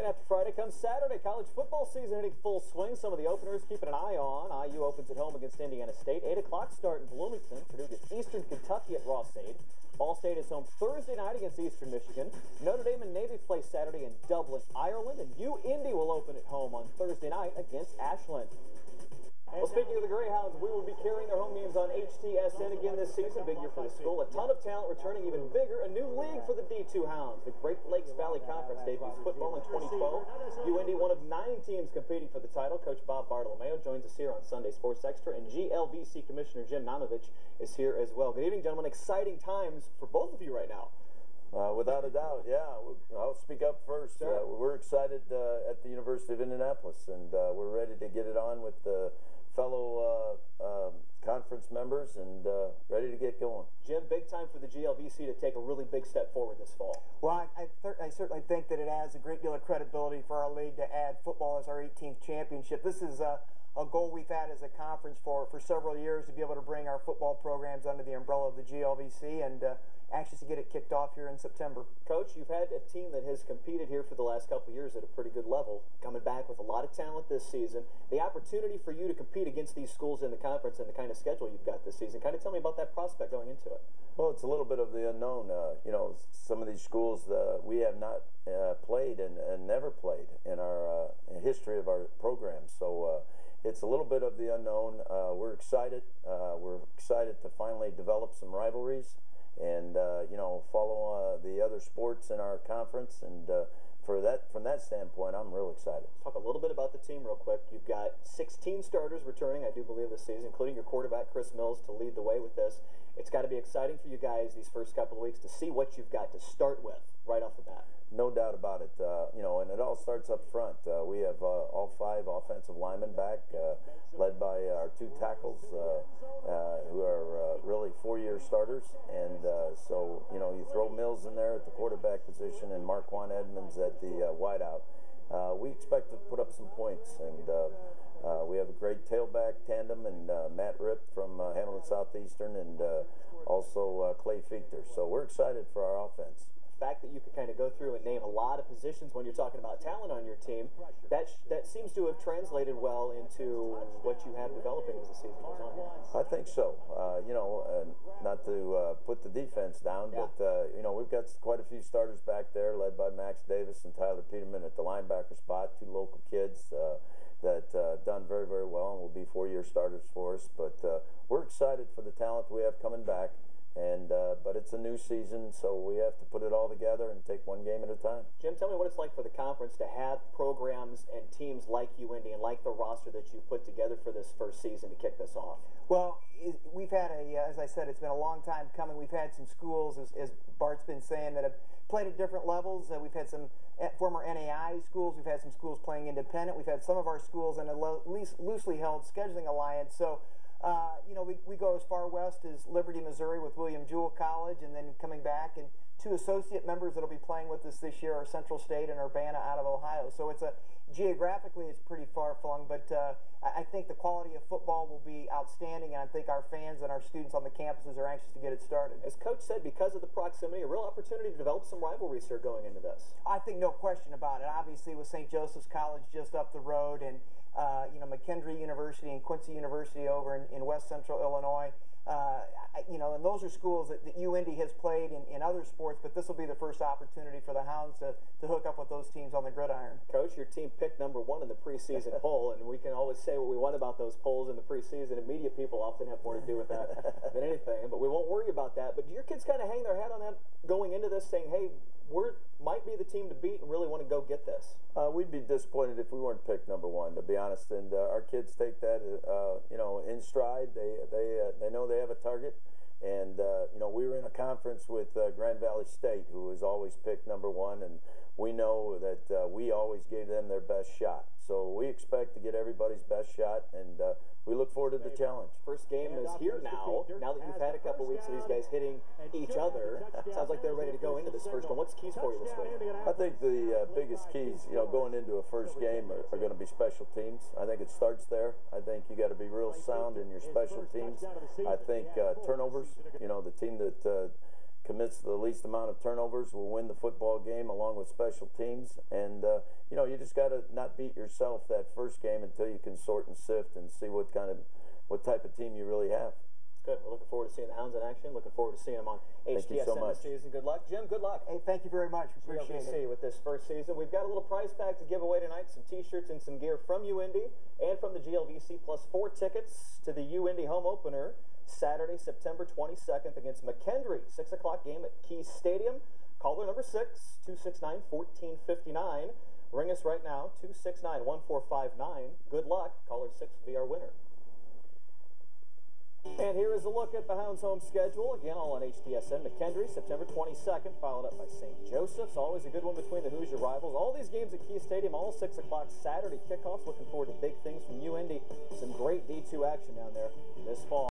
after Friday comes Saturday. College football season hitting full swing. Some of the openers keeping an eye on. IU opens at home against Indiana State. 8 o'clock start in Bloomington. Purdue gets Eastern Kentucky at Ross-Ade. Ball State is home Thursday night against Eastern Michigan. Notre Dame and Navy play Saturday in Dublin, Ireland. And UINDY will open at home on Thursday night against Ashland. Well, speaking of the Greyhounds, we will be carrying their home games on HTSN again this season. Big year for the school. A ton of talent returning, even bigger. A new league for the D2 Hounds. The Great Lakes Valley Conference debuts football in 2012. UINDY, one of 9 teams competing for the title. Coach Bob Bartolomeo joins us here on Sunday Sports Extra, and GLVC Commissioner Jim Naumovich is here as well. Good evening, gentlemen. Exciting times for both of you right now. Without a doubt, yeah. I'll speak up first. Sure. We're excited at the University of Indianapolis, and we're ready to get it on with the fellow conference members and ready to get going. Jim, big time for the GLVC to take a really big step forward this fall. Well, I certainly think that it adds a great deal of credibility for our league to add football as our 18th championship. This is a goal we've had as a conference for several years, to be able to bring our football programs under the umbrella of the GLVC, and anxious to get it kicked off here in September. Coach, you've had a team that has competed here for the last couple of years at a pretty good level, coming back with a lot of talent this season. The opportunity for you to compete against these schools in the conference and the kind of schedule you've got this season, kind of tell me about that prospect going into it. Well, it's a little bit of the unknown. You know, some of these schools we have not played and never played in our history of our program. So it's a little bit of the unknown. We're excited. We're excited to finally develop some rivalries and you know, follow the other sports in our conference, and from that standpoint, I'm real excited. Talk a little bit about the team real quick. You've got 16 starters returning, I do believe, this season, including your quarterback Chris Mills to lead the way with this. It's got to be exciting for you guys these first couple of weeks to see what you've got to start with right off the bat. No doubt about it. You know, and it all starts up front. We have all 5 offensive linemen back, led by our 2 tackles, who are really 4-year starters. And so, you know, you throw Mills in there at the quarterback position and Marquand Edmonds at the wideout. We expect to put up some points, and we have a great tailback tandem, and Matt Ripp from Hamilton Southeastern, and also Clay Fichter. So we're excited for our offense. The fact that you could kind of go through and name a lot of positions when you're talking about talent on your team, that seems to have translated well into what you have developing as the season goes on. I think so. You know, not to put the defense down, but you know, we've got quite a few starters back there, led by Max Davis and Tyler Peterman at the linebacker spot, 2 local kids that done very, very well and will be 4-year starters for us. But we're excited for the talent we have coming back. And but it's a new season, so we have to put it all together and take one game at a time. Jim, tell me what it's like for the conference to have programs and teams like UINDY and like the roster that you put together for this first season to kick this off. Well, we've had as I said, it's been a long time coming. We've had some schools, as Bart's been saying, that have played at different levels. We've had some former NAI schools. We've had some schools playing independent. We've had some of our schools in a loosely held scheduling alliance. So, you know, we go as far west as Liberty, Missouri with William Jewell College, and then coming back, and 2 associate members that will be playing with us this year are Central State and Urbana out of Ohio. So it's geographically it's pretty far flung, but I think the quality of football will be outstanding, and I think our fans and our students on the campuses are anxious to get it started. As Coach said, because of the proximity, a real opportunity to develop some rivalries here going into this. I think no question about it. Obviously, with St. Joseph's College just up the road, and you know, McKendree University and Quincy University over in West Central Illinois. You know, and those are schools that UINDY has played in other sports, but this will be the first opportunity for the Hounds to hook up with those teams on the gridiron. Coach, your team picked #1 in the preseason poll, and we can always say what we want about those polls in the preseason, and media people often have more to do with that than anything, but we won't worry about that. But do your kids kind of hang their hat on that going into this, saying, hey, we might be the team to beat and really want to go get this? We'd be disappointed if we weren't picked #1, to be honest. And our kids take that, you know, in stride. They know they have a target. And you know, we were in a conference with Grand Valley State, who was always picked #1, and we know that we always gave them their best shot. So we expect to get everybody's best shot, and we look forward to the challenge. First game is here now. Now that you've had a couple weeks of these guys hitting each other, sounds like they're ready to go into this first one. What's the keys for you this week? I think the biggest keys, you know, going into a first game are going to be special teams. I think it starts there. I think you got to be real sound in your special teams. I think turnovers. You know, the team that commits the least amount of turnovers will win the football game, along with special teams. And you know, you just got to not beat yourself that first game until you can sort and sift and see what type of team you really have. Good. We're looking forward to seeing the Hounds in action. Looking forward to seeing them on HTSN this season. Good luck, Jim. Good luck. Hey, thank you very much. Appreciate it. With this first season, we've got a little prize pack to give away tonight. Some T-shirts and some gear from UINDY and from the GLVC, plus 4 tickets to the UINDY home opener Saturday, September 22nd against McKendree. 6 o'clock game at Keys Stadium. Caller number 6, 269-1459. Ring us right now, 269-1459. Good luck. Caller 6 will be our winner. And here is a look at the Hounds' home schedule. Again, all on HTSN. McKendree, September 22nd, followed up by St. Joseph's. Always a good one between the Hoosier rivals. All these games at Key Stadium, all 6 o'clock Saturday kickoffs. Looking forward to big things from UINDY. Some great D2 action down there this fall.